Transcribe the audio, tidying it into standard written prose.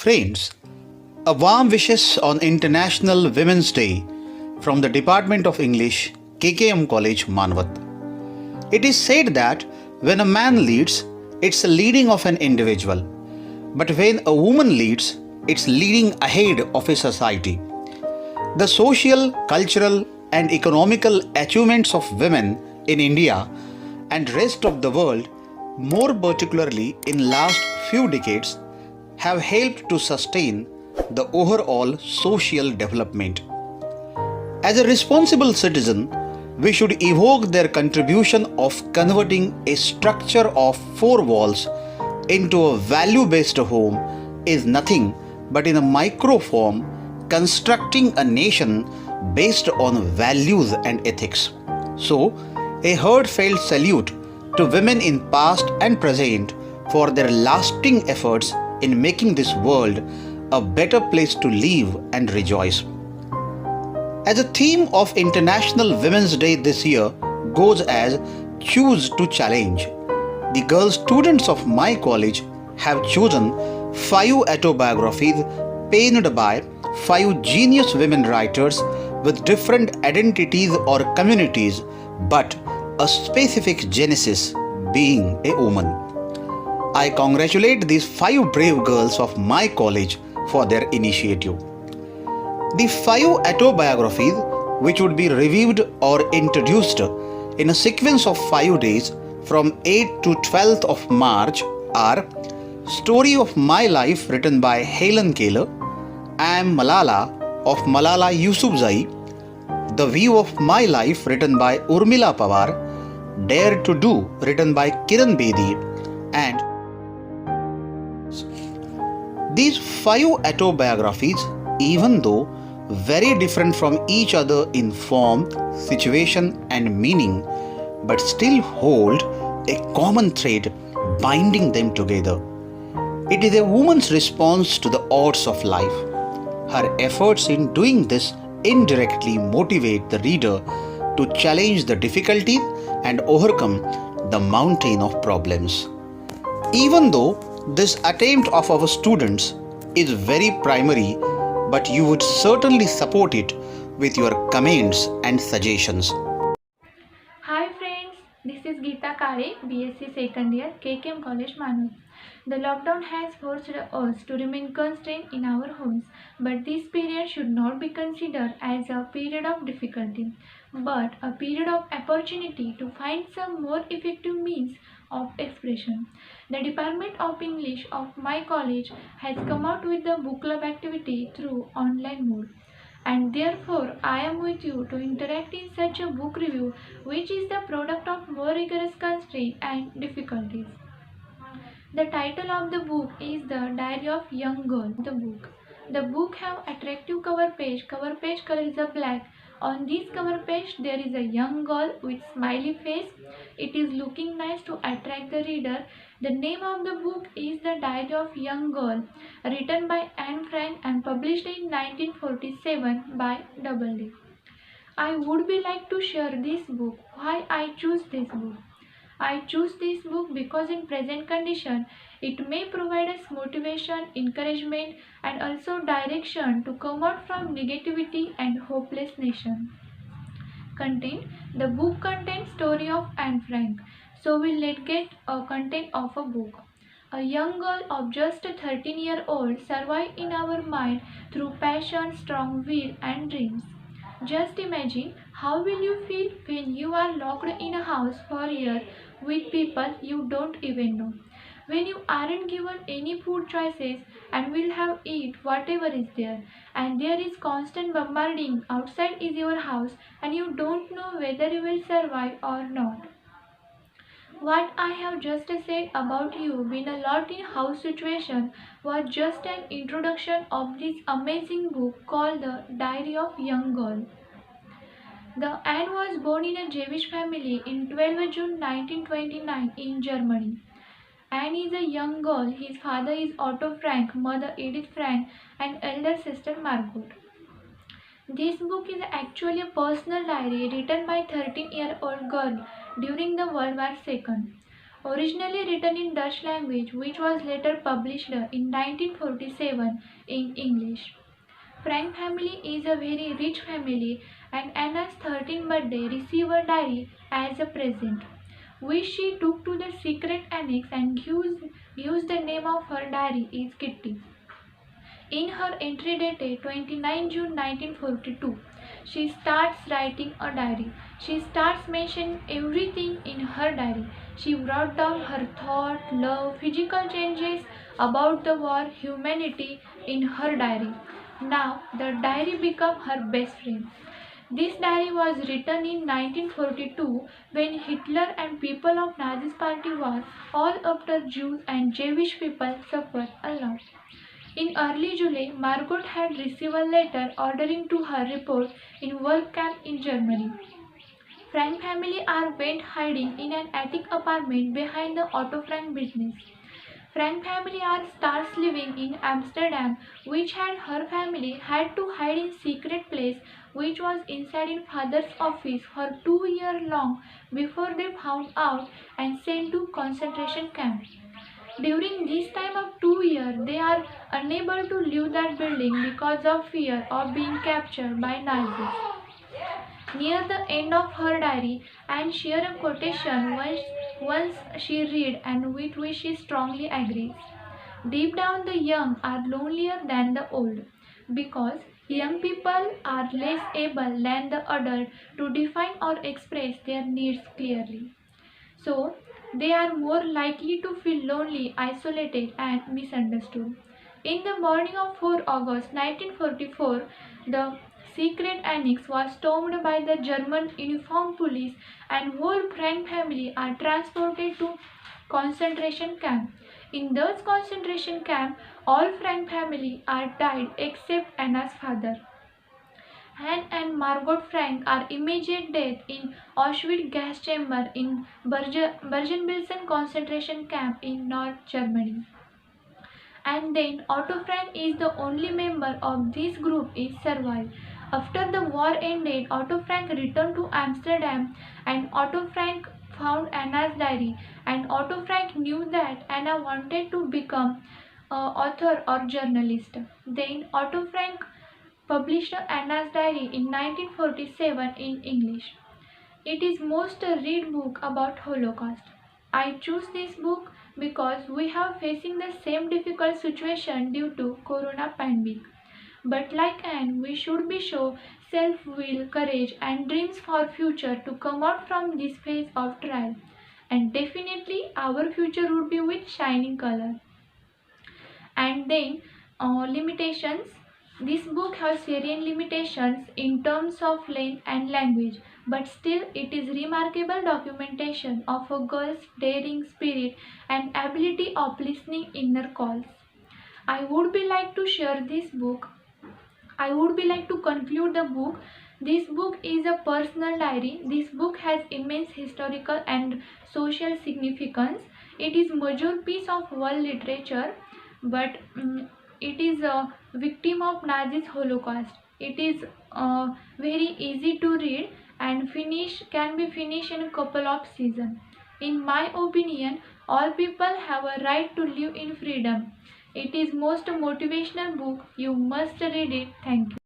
Friends, a warm wishes on International Women's Day from the Department of English, KKM College, Manvat. It is said that when a man leads, it's a leading of an individual. But when a woman leads, it's leading ahead of a society. The social, cultural, and economical achievements of women in India and rest of the world, more particularly in last few decades, have helped to sustain the overall social development. As a responsible citizen, we should evoke their contribution of converting a structure of four walls into a value-based home is nothing but in a micro form constructing a nation based on values and ethics. So, a heartfelt salute to women in past and present for their lasting efforts in making this world a better place to live and rejoice. As a theme of International Women's Day this year goes as Choose to Challenge, the girl students of my college have chosen 5 autobiographies penned by 5 genius women writers with different identities or communities, but a specific genesis being a woman. I congratulate these 5 brave girls of my college for their initiative. The 5 autobiographies, which would be reviewed or introduced in a sequence of 5 days from 8th to 12th of March, are Story of My Life written by Helen Keller, I Am Malala of Malala Yousafzai, The View of My Life written by Urmila Pawar, Dare to Do written by Kiran Bedi, and these 5 autobiographies, even though very different from each other in form, situation, and meaning, but still hold a common thread binding them together. It is a woman's response to the odds of life. Her efforts in doing this indirectly motivate the reader to challenge the difficulties and overcome the mountain of problems. Even though this attempt of our students is very primary, but you would certainly support it with your comments and suggestions. Hi friends, this is Geeta Kare, BSc second year, KKM College, Manu. The lockdown has forced us to remain constrained in our homes, but this period should not be considered as a period of difficulty, but a period of opportunity to find some more effective means of expression. The Department of English of my college has come out with the book club activity through online mode. And therefore, I am with you to interact in such a book review, which is the product of more rigorous constraint and difficulties. The title of the book is The Diary of Young Girl. The book have attractive cover page. Cover page color is a black. On this cover page there is a young girl with smiley face. It is looking nice to attract the reader. The name of the book is The Diary of Young Girl, written by Anne Frank and published in 1947 by Doubleday. I would be like to share this book. Why I choose this book? I choose this book because in present condition it may provide us motivation, encouragement and also direction to come out from negativity and hopelessness. The book contains story of Anne Frank. So we let get a content of a book. A young girl of just 13-year-old survived in our mind through passion, strong will and dreams. Just imagine how will you feel when you are locked in a house for a year with people you don't even know. When you aren't given any food choices and will have eat whatever is there, and there is constant bombarding outside is your house and you don't know whether you will survive or not. What I have just said about you being a lot in house situation was just an introduction of this amazing book called The Diary of Young Girl. The Anne was born in a Jewish family in 12 June 1929 in Germany. Anne is a young girl. His father is Otto Frank, mother Edith Frank, and elder sister Margot. This book is actually a personal diary written by a 13-year-old girl during the World War II. Originally written in Dutch language, which was later published in 1947 in English. Frank family is a very rich family, and Anna's 13th birthday received a diary as a present, which she took to the secret annex and used the name of her diary is Kitty. In her entry dated 29 June 1942, she starts writing a diary. She starts mentioning everything in her diary. She wrote down her thought, love, physical changes about the war, humanity in her diary. Now the diary became her best friend. This diary was written in 1942 when Hitler and people of Nazi party war all after Jews and Jewish people suffered a lot. In early July, Margot had received a letter ordering to her report in work camp in Germany. Frank family are went hiding in an attic apartment behind the Otto Frank business. Frank family are starts living in Amsterdam, which had her family had to hide in secret place which was inside in father's office for 2 years long before they found out and sent to concentration camp. During this time of 2 years, they are unable to leave that building because of fear of being captured by Nazis. Near the end of her diary, and share a quotation once she read and with which she strongly agrees. Deep down, the young are lonelier than the old because young people are less able than the adult to define or express their needs clearly. So, they are more likely to feel lonely, isolated, and misunderstood. In the morning of 4 August 1944, the secret annex was stormed by the German uniformed police, and whole Frank family are transported to concentration camp. In those concentration camp, all Frank family are died except Anna's father. Anne and Margot Frank are immediate death in Auschwitz gas chamber in Bergen-Belsen concentration camp in North Germany. And then Otto Frank is the only member of this group is survived. After the war ended, Otto Frank returned to Amsterdam and Otto Frank found Anna's diary, and Otto Frank knew that Anna wanted to become an author or journalist. Then Otto Frank published Anna's Diary in 1947 in English. It is most read book about Holocaust. I choose this book because we are facing the same difficult situation due to corona pandemic. But like Anne, we should be show self-will, courage and dreams for future to come out from this phase of trial. And definitely our future would be with shining color. And then limitations. This book has certain limitations in terms of length and language, but still it is remarkable documentation of a girl's daring spirit and ability of listening inner calls. I would be like to share this book. I would be like to conclude the book. This book is a personal diary. This book has immense historical and social significance. It is major piece of world literature, but it is a victim of Nazis Holocaust. It is very easy to read and can be finished in a couple of seasons. In my opinion, all people have a right to live in freedom. It is most motivational book. You must read it. Thank you.